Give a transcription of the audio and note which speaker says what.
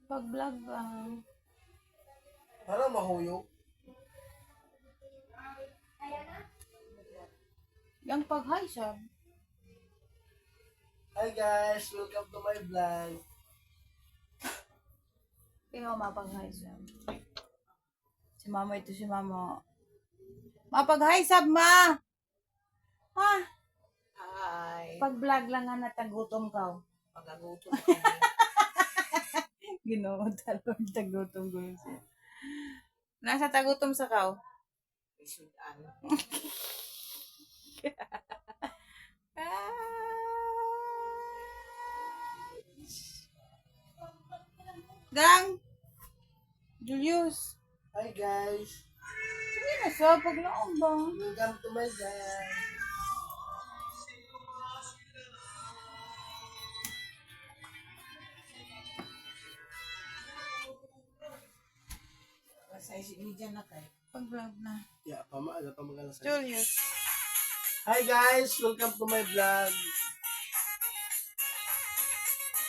Speaker 1: Pag-vlog lang.
Speaker 2: Parang mahuyog.
Speaker 1: Yung pag-hi siya.
Speaker 2: Hi guys, welcome to my vlog.
Speaker 1: Ikaw mapag-hi siya. Si mama ito, si mama. Mapag-hi sab, ma! Ha?
Speaker 2: Hi.
Speaker 1: Pag-vlog lang nga natagutom ka.
Speaker 2: Pagagutom ako.
Speaker 1: Ginoo, talon, tagutom ko siya. Nasa tagutom sa kaw.
Speaker 2: Isudan.
Speaker 1: Gang! Julius!
Speaker 2: Hi guys,
Speaker 1: Hindi na sa paglaong ba?
Speaker 2: welcome to my vlog.
Speaker 3: Sa isip ni dyan na kayo.
Speaker 1: Pag-vlog na.
Speaker 2: Yeah, pamaala pa magalas.
Speaker 1: Julius!
Speaker 2: Hi guys, welcome to my vlog.